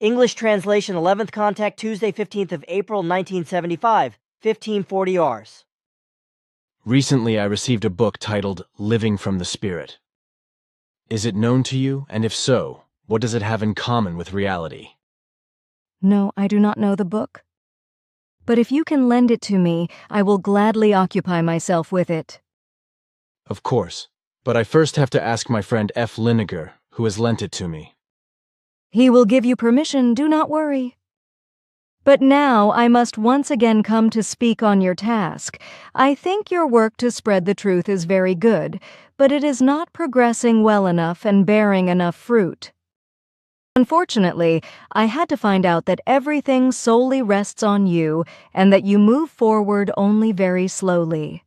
English translation 11th contact Tuesday 15th of April 1975, 1540 Rs. Recently I received a book titled Living from the Spirit. Is it known to you, and if so, what does it have in common with reality? No, I do not know the book. But if you can lend it to me, I will gladly occupy myself with it. Of course, but I first have to ask my friend F. Liniger, who has lent it to me. He will give you permission, do not worry. But now I must once again come to speak on your task. I think your work to spread the truth is very good, but it is not progressing well enough and bearing enough fruit. Unfortunately, I had to find out that everything solely rests on you and that you move forward only very slowly.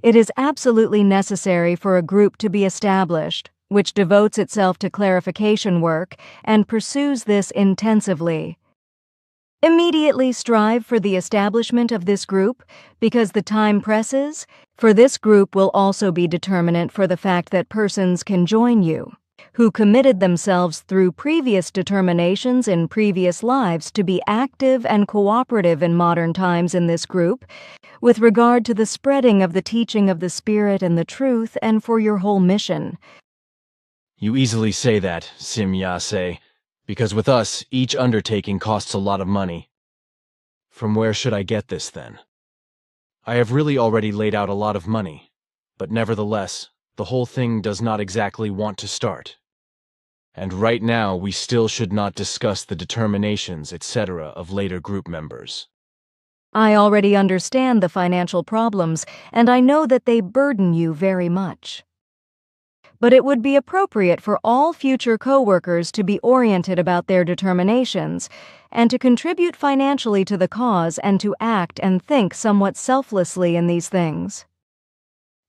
It is absolutely necessary for a group to be established, which devotes itself to clarification work and pursues this intensively. Immediately strive for the establishment of this group, because the time presses, for this group will also be determinant for the fact that persons can join you, who committed themselves through previous determinations in previous lives to be active and cooperative in modern times in this group, with regard to the spreading of the teaching of the Spirit and the truth and for your whole mission. You easily say that, Sim Yase, because with us, each undertaking costs a lot of money. From where should I get this, then? I have really already laid out a lot of money, but nevertheless, the whole thing does not exactly want to start. And right now, we still should not discuss the determinations, etc. of later group members. I already understand the financial problems, and I know that they burden you very much. But it would be appropriate for all future co-workers to be oriented about their determinations and to contribute financially to the cause and to act and think somewhat selflessly in these things.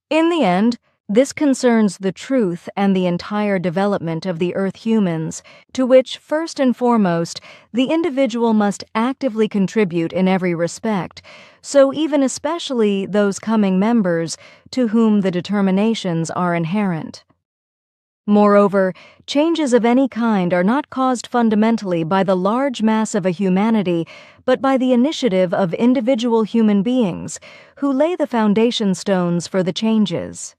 In the end, this concerns the truth and the entire development of the Earth humans, to which, first and foremost, the individual must actively contribute in every respect, so even especially those coming members to whom the determinations are inherent. Moreover, changes of any kind are not caused fundamentally by the large mass of a humanity, but by the initiative of individual human beings, who lay the foundation stones for the changes.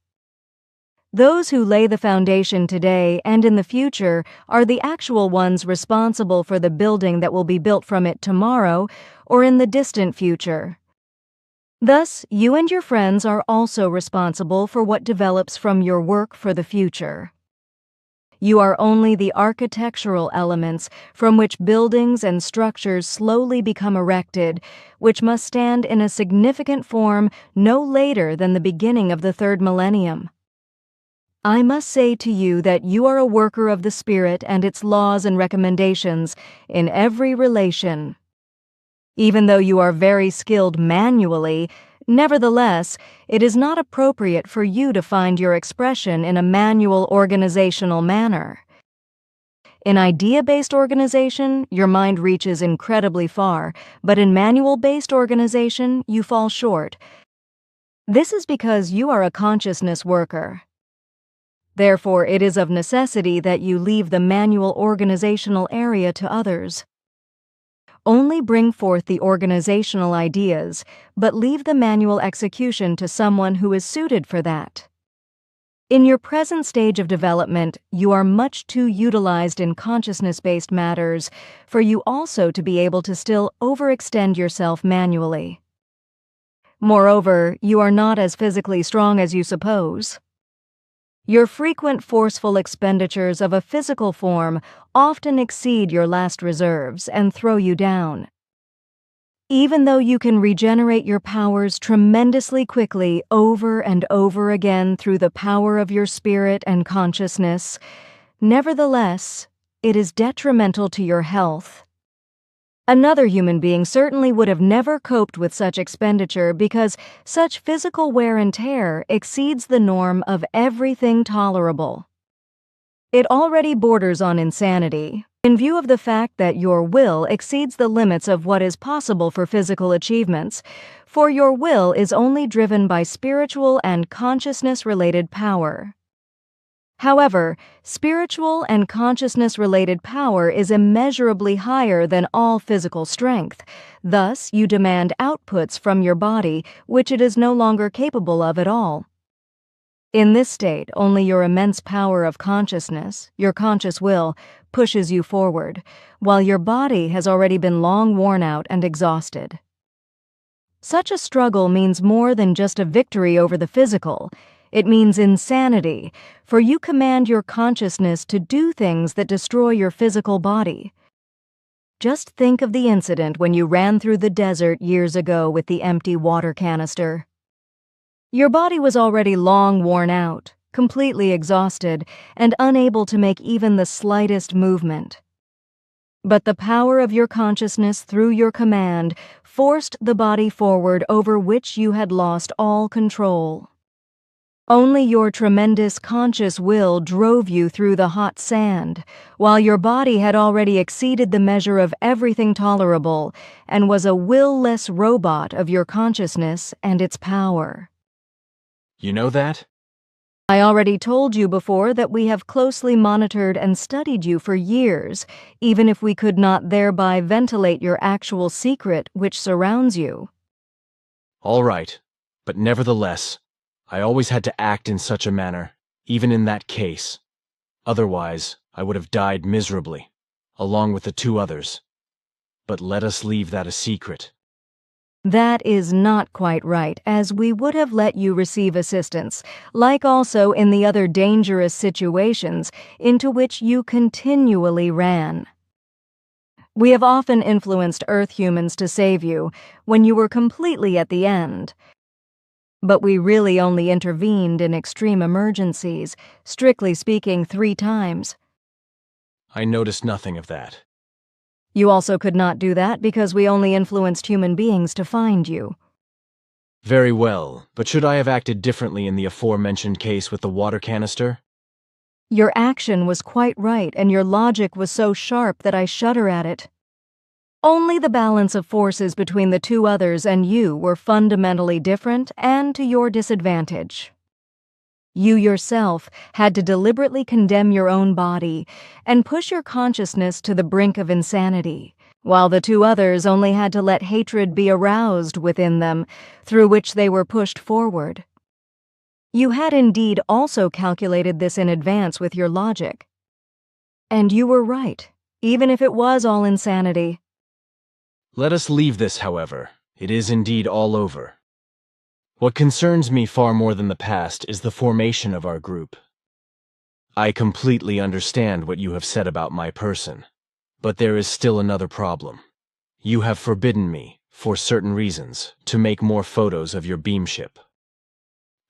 Those who lay the foundation today and in the future are the actual ones responsible for the building that will be built from it tomorrow or in the distant future. Thus, you and your friends are also responsible for what develops from your work for the future. You are only the architectural elements from which buildings and structures slowly become erected, which must stand in a significant form no later than the beginning of the third millennium. I must say to you that you are a worker of the Spirit and its laws and recommendations in every relation. Even though you are very skilled manually, nevertheless, it is not appropriate for you to find your expression in a manual organizational manner. In idea-based organization, your mind reaches incredibly far, but in manual-based organization, you fall short. This is because you are a consciousness worker. Therefore, it is of necessity that you leave the manual organizational area to others. Only bring forth the organizational ideas, but leave the manual execution to someone who is suited for that. In your present stage of development, you are much too utilized in consciousness-based matters for you also to be able to still overextend yourself manually. Moreover, you are not as physically strong as you suppose. Your frequent forceful expenditures of a physical form often exceed your last reserves and throw you down. Even though you can regenerate your powers tremendously quickly over and over again through the power of your spirit and consciousness, nevertheless, it is detrimental to your health. Another human being certainly would have never coped with such expenditure because such physical wear and tear exceeds the norm of everything tolerable. It already borders on insanity, in view of the fact that your will exceeds the limits of what is possible for physical achievements, for your will is only driven by spiritual and consciousness-related power. However, spiritual and consciousness-related power is immeasurably higher than all physical strength. Thus, you demand outputs from your body which it is no longer capable of at all. In this state, only your immense power of consciousness, your conscious will, pushes you forward, while your body has already been long worn out and exhausted. Such a struggle means more than just a victory over the physical. It means insanity, for you command your consciousness to do things that destroy your physical body. Just think of the incident when you ran through the desert years ago with the empty water canister. Your body was already long worn out, completely exhausted, and unable to make even the slightest movement. But the power of your consciousness through your command forced the body forward over which you had lost all control. Only your tremendous conscious will drove you through the hot sand, while your body had already exceeded the measure of everything tolerable and was a will-less robot of your consciousness and its power. You know that? I already told you before that we have closely monitored and studied you for years, even if we could not thereby ventilate your actual secret which surrounds you. All right, but nevertheless, I always had to act in such a manner, even in that case. Otherwise, I would have died miserably, along with the two others. But let us leave that a secret. That is not quite right, as we would have let you receive assistance, like also in the other dangerous situations into which you continually ran. We have often influenced Earth humans to save you when you were completely at the end. But we really only intervened in extreme emergencies, strictly speaking 3 times. I noticed nothing of that. You also could not do that because we only influenced human beings to find you. Very well, but should I have acted differently in the aforementioned case with the water canister? Your action was quite right, and your logic was so sharp that I shudder at it. Only the balance of forces between the two others and you were fundamentally different and to your disadvantage. You yourself had to deliberately condemn your own body and push your consciousness to the brink of insanity, while the two others only had to let hatred be aroused within them, through which they were pushed forward. You had indeed also calculated this in advance with your logic. And you were right, even if it was all insanity. Let us leave this, however. It is indeed all over. What concerns me far more than the past is the formation of our group. I completely understand what you have said about my person, but there is still another problem. You have forbidden me, for certain reasons, to make more photos of your beamship.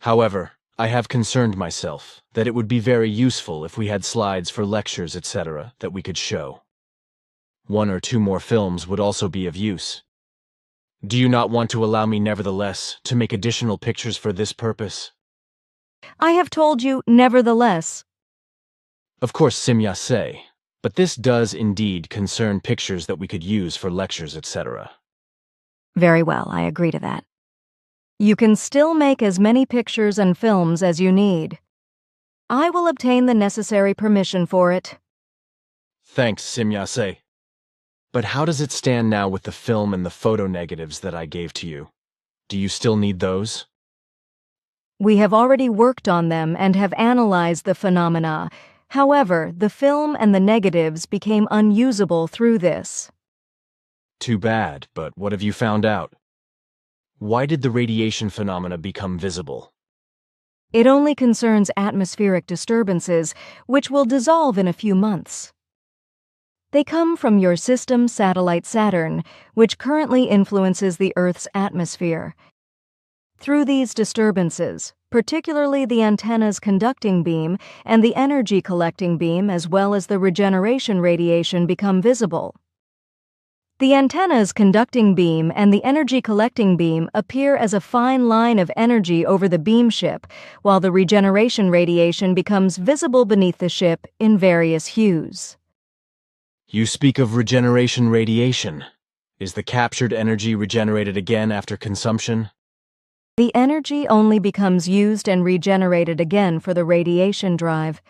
However, I have concerned myself that it would be very useful if we had slides for lectures, etc., that we could show. 1 or 2 more films would also be of use. Do you not want to allow me, nevertheless, to make additional pictures for this purpose? I have told you, nevertheless. Of course, Simyase, but this does indeed concern pictures that we could use for lectures, etc. Very well, I agree to that. You can still make as many pictures and films as you need. I will obtain the necessary permission for it. Thanks, Simyase. But how does it stand now with the film and the photo negatives that I gave to you? Do you still need those? We have already worked on them and have analyzed the phenomena. However, the film and the negatives became unusable through this. Too bad, but what have you found out? Why did the radiation phenomena become visible? It only concerns atmospheric disturbances, which will dissolve in a few months. They come from your system satellite Saturn, which currently influences the Earth's atmosphere. Through these disturbances, particularly the antenna's conducting beam and the energy collecting beam as well as the regeneration radiation become visible. The antenna's conducting beam and the energy collecting beam appear as a fine line of energy over the beam ship, while the regeneration radiation becomes visible beneath the ship in various hues. You speak of regeneration radiation. Is the captured energy regenerated again after consumption? The energy only becomes used and regenerated again for the radiation drive.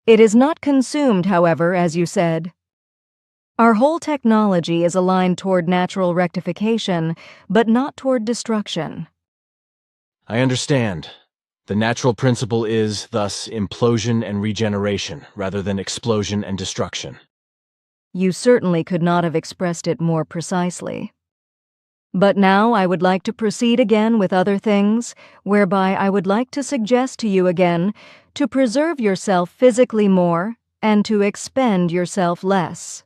It is not consumed, however, as you said. Our whole technology is aligned toward natural rectification, but not toward destruction. I understand. The natural principle is, thus, implosion and regeneration, rather than explosion and destruction. You certainly could not have expressed it more precisely. But now I would like to proceed again with other things, whereby I would like to suggest to you again to preserve yourself physically more and to expend yourself less.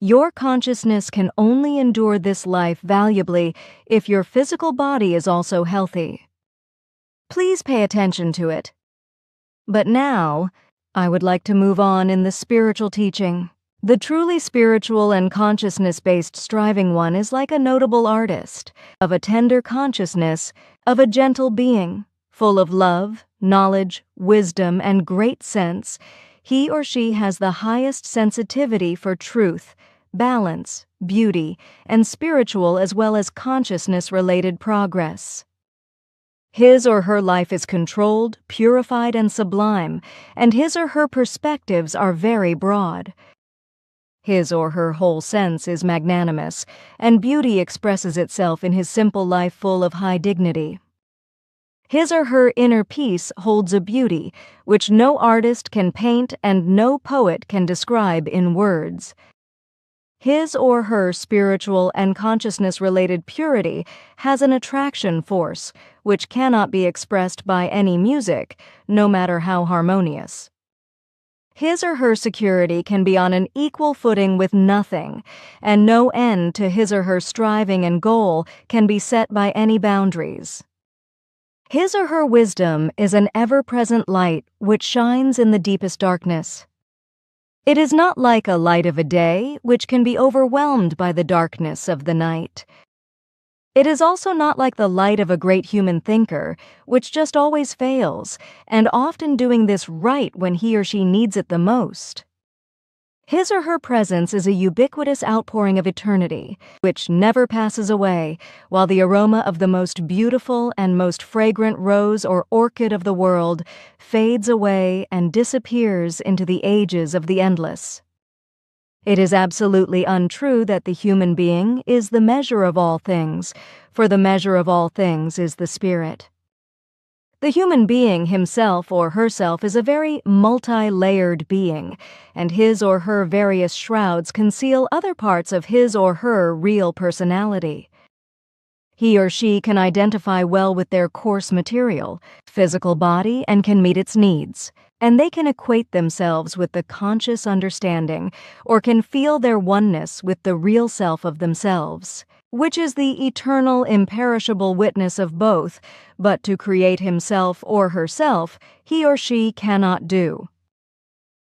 Your consciousness can only endure this life valuably if your physical body is also healthy. Please pay attention to it. But now, I would like to move on in the spiritual teaching. The truly spiritual and consciousness-based striving one is like a notable artist, of a tender consciousness, of a gentle being, full of love, knowledge, wisdom, and great sense. He or she has the highest sensitivity for truth, balance, beauty, and spiritual as well as consciousness-related progress. His or her life is controlled, purified, and sublime, and his or her perspectives are very broad. His or her whole sense is magnanimous, and beauty expresses itself in his simple life full of high dignity. His or her inner peace holds a beauty which no artist can paint and no poet can describe in words. His or her spiritual and consciousness-related purity has an attraction force which cannot be expressed by any music, no matter how harmonious. His or her security can be on an equal footing with nothing, and no end to his or her striving and goal can be set by any boundaries. His or her wisdom is an ever-present light which shines in the deepest darkness. It is not like a light of a day, which can be overwhelmed by the darkness of the night. It is also not like the light of a great human thinker, which just always fails, and often doing this right when he or she needs it the most. His or her presence is a ubiquitous outpouring of eternity, which never passes away, while the aroma of the most beautiful and most fragrant rose or orchid of the world fades away and disappears into the ages of the endless. It is absolutely untrue that the human being is the measure of all things, for the measure of all things is the spirit. The human being himself or herself is a very multi-layered being, and his or her various shrouds conceal other parts of his or her real personality. He or she can identify well with their coarse material, physical body, and can meet its needs, and they can equate themselves with the conscious understanding, or can feel their oneness with the real self of themselves, which is the eternal, imperishable witness of both, but to create himself or herself, he or she cannot do.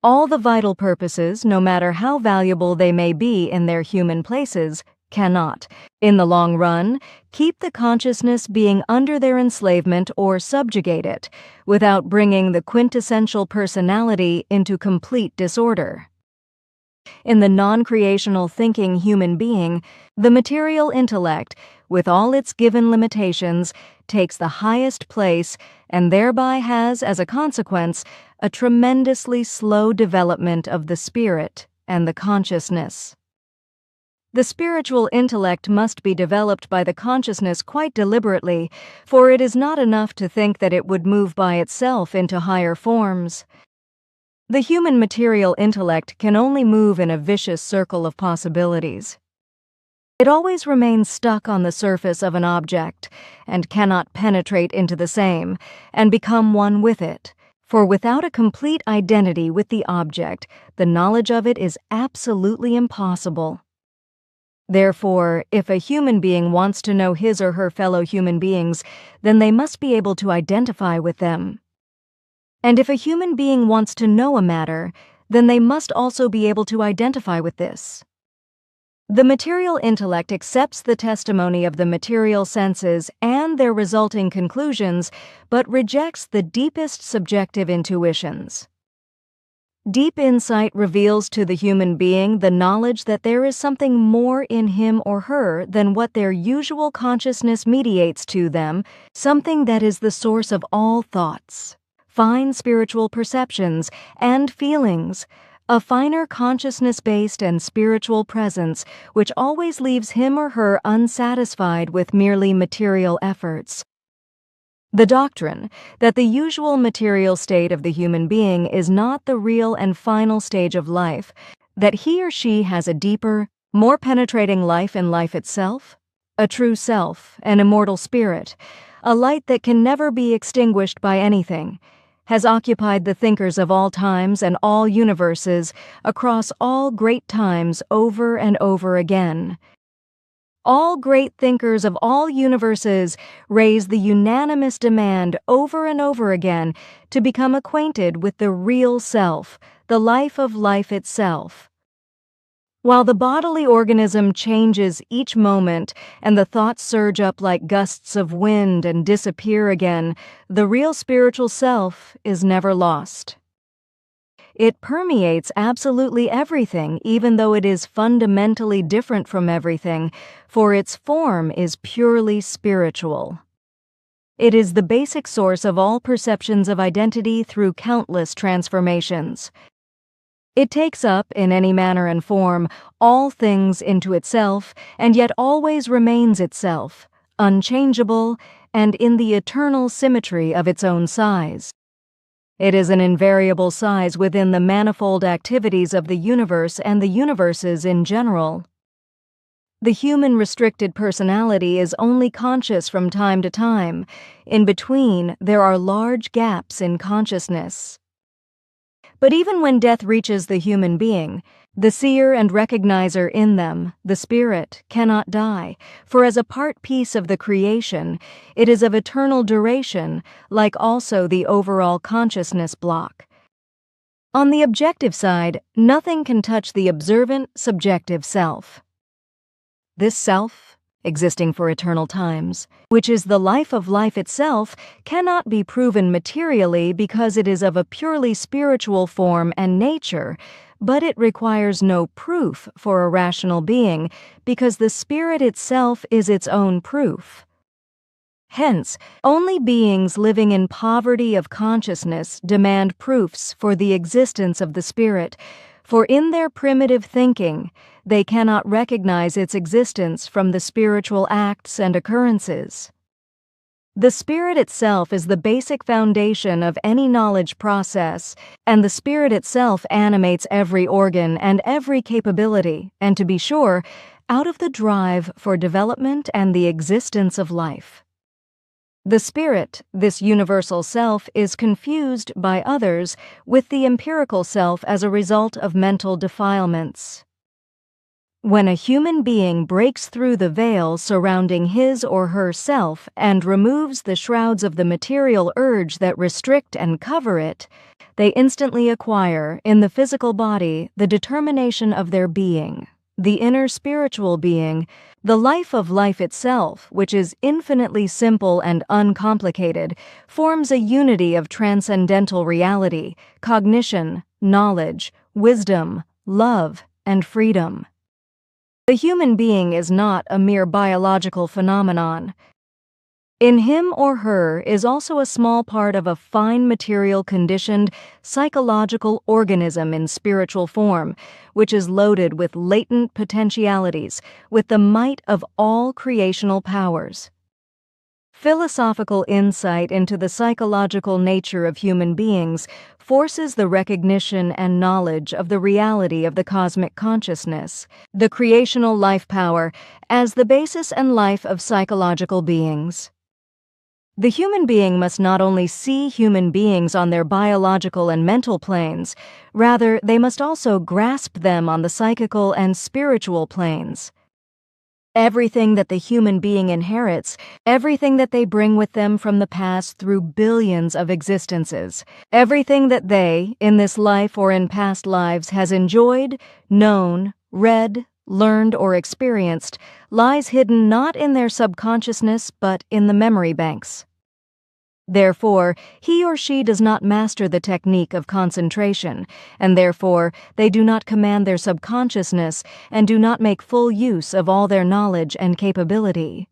All the vital purposes, no matter how valuable they may be in their human places, cannot, in the long run, keep the consciousness being under their enslavement or subjugate it, without bringing the quintessential personality into complete disorder. In the non-creational thinking human being, the material intellect, with all its given limitations, takes the highest place and thereby has, as a consequence, a tremendously slow development of the spirit and the consciousness. The spiritual intellect must be developed by the consciousness quite deliberately, for it is not enough to think that it would move by itself into higher forms. The human material intellect can only move in a vicious circle of possibilities. It always remains stuck on the surface of an object, and cannot penetrate into the same, and become one with it, for without a complete identity with the object, the knowledge of it is absolutely impossible. Therefore, if a human being wants to know his or her fellow human beings, then they must be able to identify with them. And if a human being wants to know a matter, then they must also be able to identify with this. The material intellect accepts the testimony of the material senses and their resulting conclusions, but rejects the deepest subjective intuitions. Deep insight reveals to the human being the knowledge that there is something more in him or her than what their usual consciousness mediates to them, something that is the source of all thoughts. fine spiritual perceptions and feelings, a finer consciousness-based and spiritual presence which always leaves him or her unsatisfied with merely material efforts. The doctrine that the usual material state of the human being is not the real and final stage of life, that he or she has a deeper, more penetrating life in life itself, a true self, an immortal spirit, a light that can never be extinguished by anything, has occupied the thinkers of all times and all universes across all great times over and over again. All great thinkers of all universes raise the unanimous demand over and over again to become acquainted with the real self, the life of life itself. While the bodily organism changes each moment and the thoughts surge up like gusts of wind and disappear again, the real spiritual self is never lost. It permeates absolutely everything, even though it is fundamentally different from everything, for its form is purely spiritual. It is the basic source of all perceptions of identity through countless transformations. It takes up, in any manner and form, all things into itself, and yet always remains itself, unchangeable, and in the eternal symmetry of its own size. It is an invariable size within the manifold activities of the universe and the universes in general. The human restricted personality is only conscious from time to time. In between, there are large gaps in consciousness. But even when death reaches the human being, the seer and recognizer in them, the spirit, cannot die, for as a part piece of the creation, it is of eternal duration, like also the overall consciousness block. On the objective side, nothing can touch the observant, subjective self. This self, existing for eternal times, which is the life of life itself, cannot be proven materially because it is of a purely spiritual form and nature, but it requires no proof for a rational being because the spirit itself is its own proof. Hence, only beings living in poverty of consciousness demand proofs for the existence of the spirit, for in their primitive thinking, they cannot recognize its existence from the spiritual acts and occurrences. The spirit itself is the basic foundation of any knowledge process, and the spirit itself animates every organ and every capability, and to be sure, out of the drive for development and the existence of life. The spirit, this universal self, is confused by others with the empirical self as a result of mental defilements. When a human being breaks through the veil surrounding his or her self and removes the shrouds of the material urge that restrict and cover it, they instantly acquire, in the physical body, the determination of their being, the inner spiritual being, the life of life itself, which is infinitely simple and uncomplicated, forms a unity of transcendental reality, cognition, knowledge, wisdom, love, and freedom. The human being is not a mere biological phenomenon. In him or her is also a small part of a fine material conditioned psychological organism in spiritual form, which is loaded with latent potentialities, with the might of all creational powers. Philosophical insight into the psychological nature of human beings forces the recognition and knowledge of the reality of the cosmic consciousness, the creational life power, as the basis and life of psychological beings. The human being must not only see human beings on their biological and mental planes, rather they must also grasp them on the psychical and spiritual planes. Everything that the human being inherits, everything that they bring with them from the past through billions of existences, everything that they, in this life or in past lives, has enjoyed, known, read, learned, or experienced, lies hidden not in their subconsciousness but in the memory banks. Therefore, he or she does not master the technique of concentration, and therefore they do not command their subconsciousness and do not make full use of all their knowledge and capability.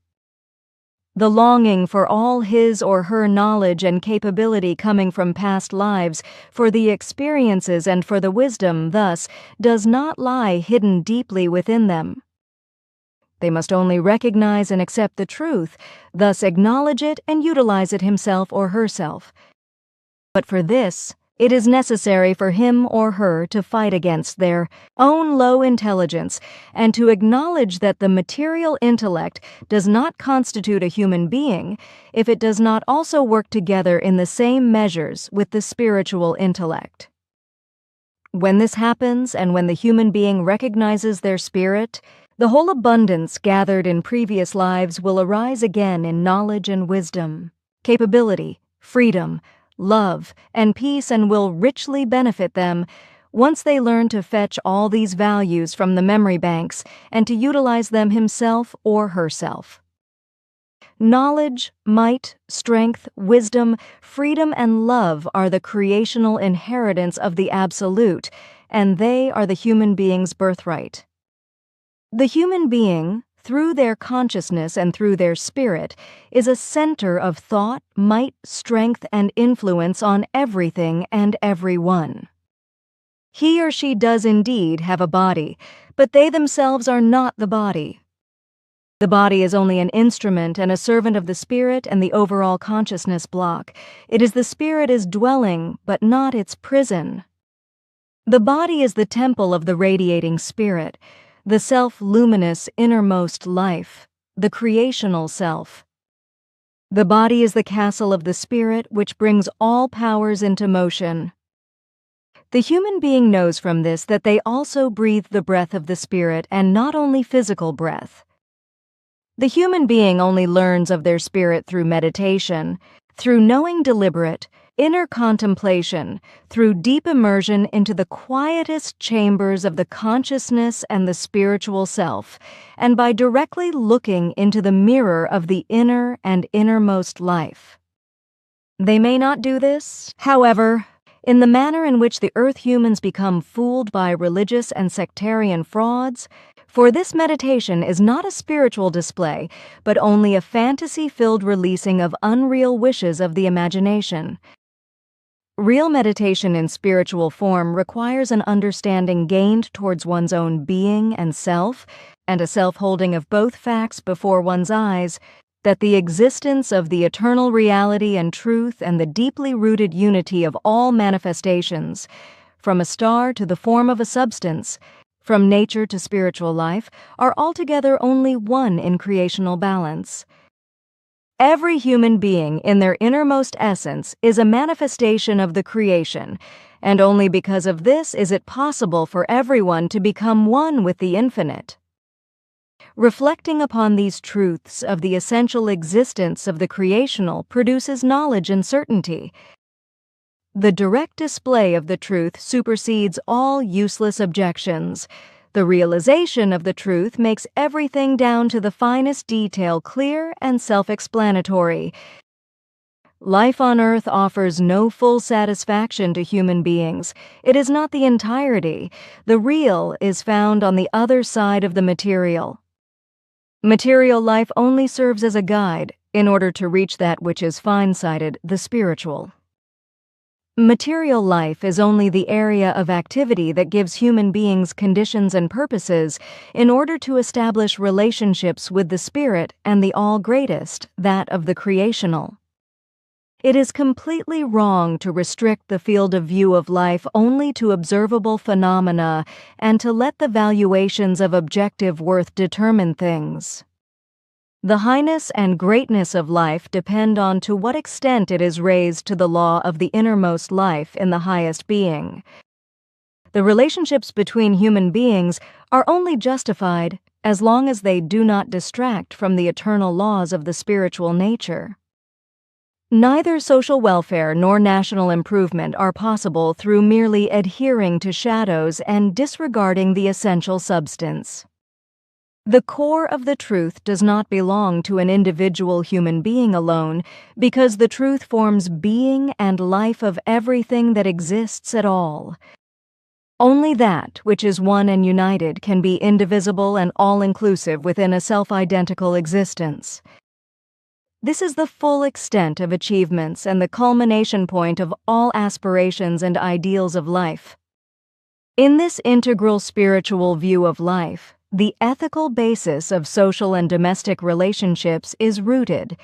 The longing for all his or her knowledge and capability coming from past lives, for the experiences and for the wisdom, thus, does not lie hidden deeply within them. They must only recognize and accept the truth, thus acknowledge it and utilize it himself or herself. But for this, it is necessary for him or her to fight against their own low intelligence and to acknowledge that the material intellect does not constitute a human being if it does not also work together in the same measures with the spiritual intellect. When this happens, and when the human being recognizes their spirit, the whole abundance gathered in previous lives will arise again in knowledge and wisdom, capability, freedom, love, and peace, and will richly benefit them once they learn to fetch all these values from the memory banks and to utilize them himself or herself. Knowledge, might, strength, wisdom, freedom, and love are the creational inheritance of the Absolute, and they are the human being's birthright. The human being, through their consciousness and through their spirit, is a center of thought, might, strength, and influence on everything and everyone. He or she does indeed have a body, but they themselves are not the body. The body is only an instrument and a servant of the spirit and the overall consciousness block. It is the spirit is dwelling, but not its prison. The body is the temple of the radiating spirit, the self-luminous innermost life, the creational self. The body is the castle of the spirit which brings all powers into motion. The human being knows from this that they also breathe the breath of the spirit and not only physical breath. The human being only learns of their spirit through meditation, through knowing deliberate, inner contemplation, through deep immersion into the quietest chambers of the consciousness and the spiritual self, and by directly looking into the mirror of the inner and innermost life. They may not do this, however, in the manner in which the earth humans become fooled by religious and sectarian frauds, for this meditation is not a spiritual display, but only a fantasy-filled releasing of unreal wishes of the imagination. Real meditation in spiritual form requires an understanding gained towards one's own being and self, and a self-holding of both facts before one's eyes, that the existence of the eternal reality and truth and the deeply rooted unity of all manifestations, from a star to the form of a substance, from nature to spiritual life, are altogether only one in creational balance. Every human being in their innermost essence is a manifestation of the creation, and only because of this is it possible for everyone to become one with the infinite. Reflecting upon these truths of the essential existence of the creational produces knowledge and certainty. The direct display of the truth supersedes all useless objections. The realization of the truth makes everything down to the finest detail clear and self-explanatory. Life on earth offers no full satisfaction to human beings. It is not the entirety. The real is found on the other side of the material. Material life only serves as a guide in order to reach that which is fine-sighted, the spiritual. Material life is only the area of activity that gives human beings conditions and purposes in order to establish relationships with the spirit and the all-greatest, that of the creational. It is completely wrong to restrict the field of view of life only to observable phenomena and to let the valuations of objective worth determine things. The highness and greatness of life depend on to what extent it is raised to the law of the innermost life in the highest being. The relationships between human beings are only justified as long as they do not distract from the eternal laws of the spiritual nature. Neither social welfare nor national improvement are possible through merely adhering to shadows and disregarding the essential substance. The core of the truth does not belong to an individual human being alone, because the truth forms being and life of everything that exists at all. Only that which is one and united can be indivisible and all-inclusive within a self-identical existence. This is the full extent of achievements and the culmination point of all aspirations and ideals of life. In this integral spiritual view of life, the ethical basis of social and domestic relationships is rooted.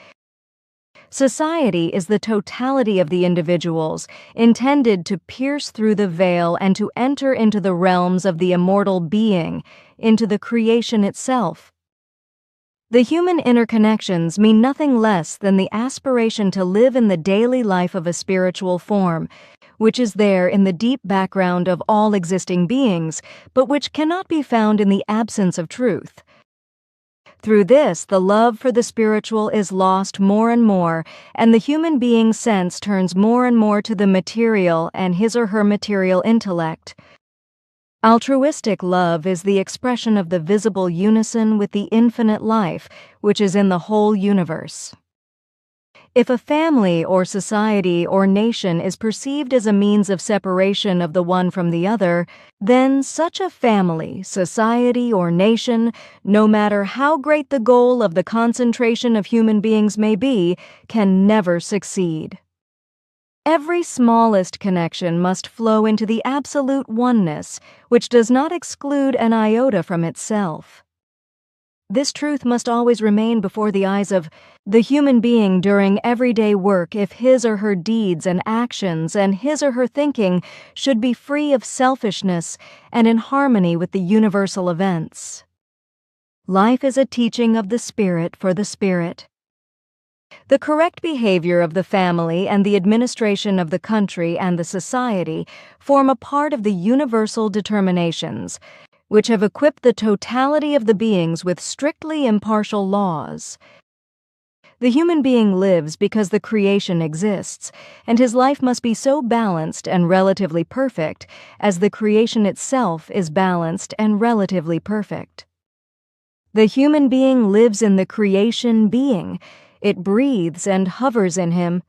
Society is the totality of the individuals, intended to pierce through the veil and to enter into the realms of the immortal being, into the creation itself. The human interconnections mean nothing less than the aspiration to live in the daily life of a spiritual form, which is there in the deep background of all existing beings, but which cannot be found in the absence of truth. Through this, the love for the spiritual is lost more and more, and the human being's sense turns more and more to the material and his or her material intellect. Altruistic love is the expression of the visible unison with the infinite life, which is in the whole universe. If a family or society or nation is perceived as a means of separation of the one from the other, then such a family, society, or nation, no matter how great the goal of the concentration of human beings may be, can never succeed. Every smallest connection must flow into the absolute oneness, which does not exclude an iota from itself. This truth must always remain before the eyes of the human being during everyday work if his or her deeds and actions and his or her thinking should be free of selfishness and in harmony with the universal events. Life is a teaching of the spirit for the spirit. The correct behavior of the family and the administration of the country and the society form a part of the universal determinations, which have equipped the totality of the beings with strictly impartial laws. The human being lives because the creation exists, and his life must be so balanced and relatively perfect as the creation itself is balanced and relatively perfect. The human being lives in the creation being. It breathes and hovers in him.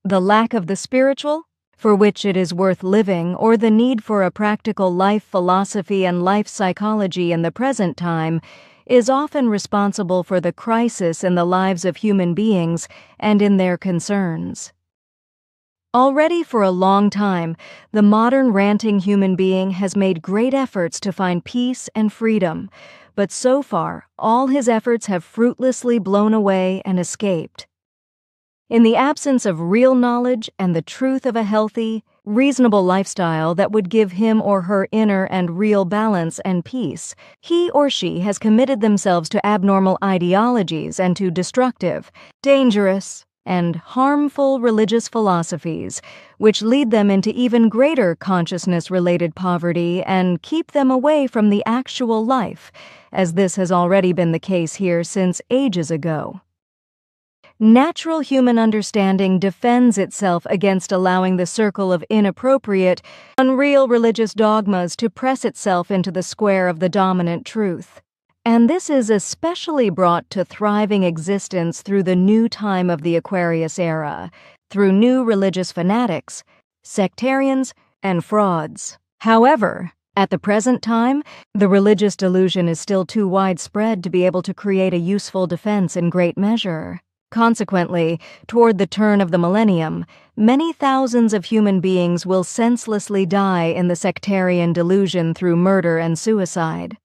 The lack of the spiritual, for which it is worth living, or the need for a practical life philosophy and life psychology in the present time, is often responsible for the crisis in the lives of human beings and in their concerns. Already for a long time, the modern ranting human being has made great efforts to find peace and freedom, but so far, all his efforts have fruitlessly blown away and escaped. In the absence of real knowledge and the truth of a healthy, reasonable lifestyle that would give him or her inner and real balance and peace, he or she has committed themselves to abnormal ideologies and to destructive, dangerous, and harmful religious philosophies, which lead them into even greater consciousness-related poverty and keep them away from the actual life, as this has already been the case here since ages ago. Natural human understanding defends itself against allowing the circle of inappropriate, unreal religious dogmas to press itself into the square of the dominant truth. And this is especially brought to thriving existence through the new time of the Aquarius era, through new religious fanatics, sectarians, and frauds. However, at the present time, the religious delusion is still too widespread to be able to create a useful defense in great measure. Consequently, toward the turn of the millennium, many thousands of human beings will senselessly die in the sectarian delusion through murder and suicide.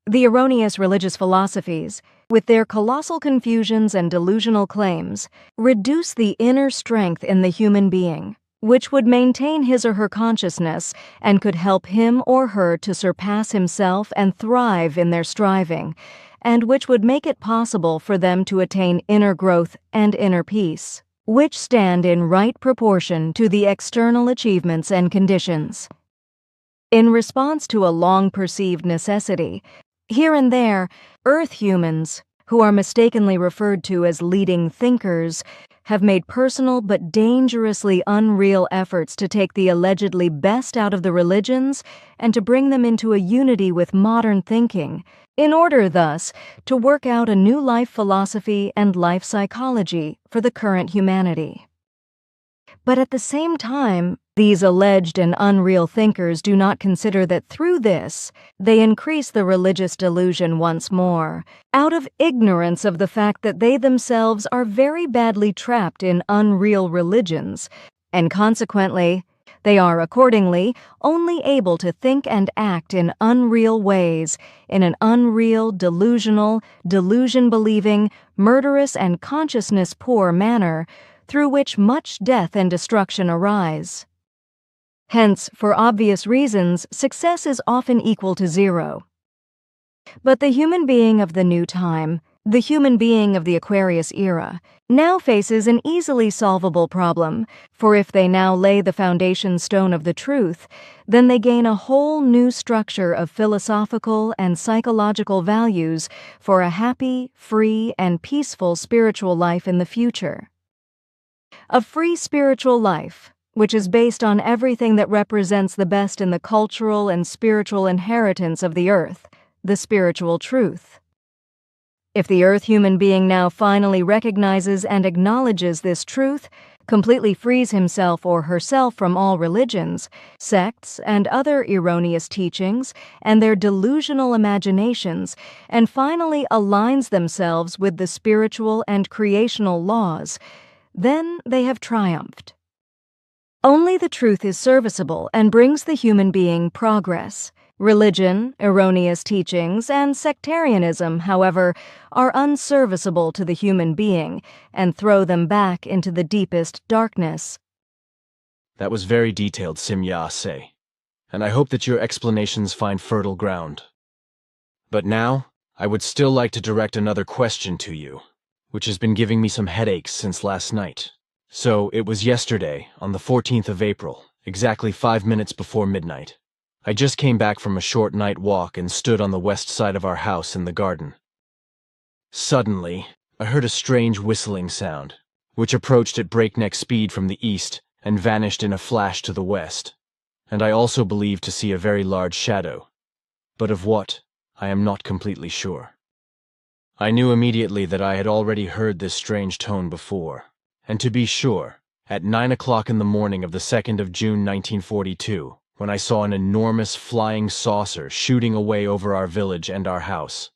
The erroneous religious philosophies, with their colossal confusions and delusional claims, reduce the inner strength in the human being, which would maintain his or her consciousness and could help him or her to surpass himself and thrive in their striving, and which would make it possible for them to attain inner growth and inner peace, which stand in right proportion to the external achievements and conditions. In response to a long-perceived necessity, here and there, Earth humans, who are mistakenly referred to as leading thinkers, have made personal but dangerously unreal efforts to take the allegedly best out of the religions and to bring them into a unity with modern thinking, in order thus to work out a new life philosophy and life psychology for the current humanity. But at the same time, these alleged and unreal thinkers do not consider that through this, they increase the religious delusion once more, out of ignorance of the fact that they themselves are very badly trapped in unreal religions, and consequently, they are accordingly only able to think and act in unreal ways, in an unreal, delusional, delusion-believing, murderous and consciousness-poor manner, through which much death and destruction arise. Hence, for obvious reasons, success is often equal to zero. But the human being of the new time, the human being of the Aquarius era, now faces an easily solvable problem, for if they now lay the foundation stone of the truth, then they gain a whole new structure of philosophical and psychological values for a happy, free, and peaceful spiritual life in the future. A free spiritual life, which is based on everything that represents the best in the cultural and spiritual inheritance of the earth, the spiritual truth. If the Earth human being now finally recognizes and acknowledges this truth, completely frees himself or herself from all religions, sects, and other erroneous teachings and their delusional imaginations, and finally aligns themselves with the spiritual and creational laws, then they have triumphed. Only the truth is serviceable and brings the human being progress. Religion, erroneous teachings, and sectarianism, however, are unserviceable to the human being and throw them back into the deepest darkness. That was very detailed, Simya-se, and I hope that your explanations find fertile ground. But now, I would still like to direct another question to you, which has been giving me some headaches since last night. So, it was yesterday, on the 14th of April, exactly 5 minutes before midnight. I just came back from a short night walk and stood on the west side of our house in the garden. Suddenly, I heard a strange whistling sound, which approached at breakneck speed from the east and vanished in a flash to the west, and I also believed to see a very large shadow, but of what, I am not completely sure. I knew immediately that I had already heard this strange tone before, and to be sure, at 9 o'clock in the morning of the 2nd of June 1942, when I saw an enormous flying saucer shooting away over our village and our house.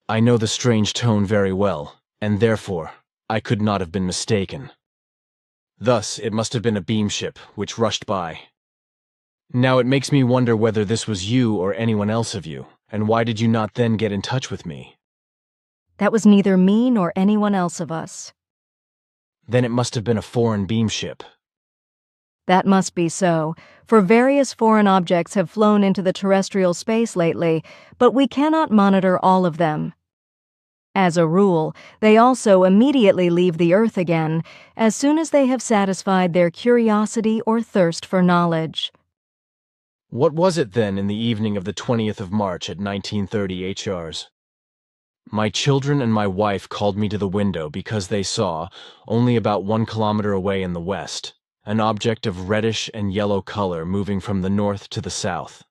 I know the strange tone very well, and therefore, I could not have been mistaken. Thus, it must have been a beamship which rushed by. Now it makes me wonder whether this was you or anyone else of you, and why did you not then get in touch with me? That was neither me nor anyone else of us. Then it must have been a foreign beamship. That must be so, for various foreign objects have flown into the terrestrial space lately, but we cannot monitor all of them. As a rule, they also immediately leave the Earth again, as soon as they have satisfied their curiosity or thirst for knowledge. What was it then in the evening of the 20th of March at 1930 HRs? My children and my wife called me to the window because they saw, only about 1 kilometer away in the west, an object of reddish and yellow color moving from the north to the south.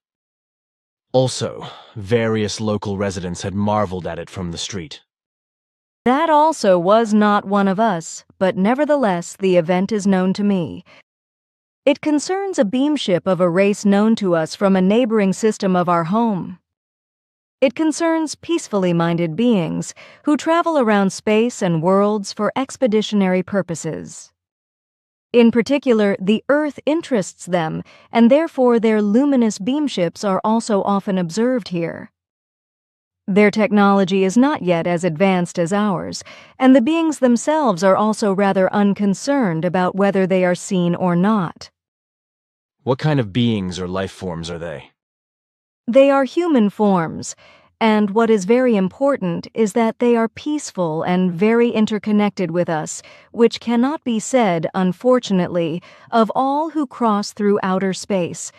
Also, various local residents had marveled at it from the street. That also was not one of us, but nevertheless the event is known to me. It concerns a beamship of a race known to us from a neighboring system of our home. It concerns peacefully minded beings who travel around space and worlds for expeditionary purposes. In particular, the Earth interests them, and therefore their luminous beamships are also often observed here. Their technology is not yet as advanced as ours, and the beings themselves are also rather unconcerned about whether they are seen or not. What kind of beings or life forms are they? They are human forms, and what is very important is that they are peaceful and very interconnected with us, which cannot be said, unfortunately, of all who cross through outer space,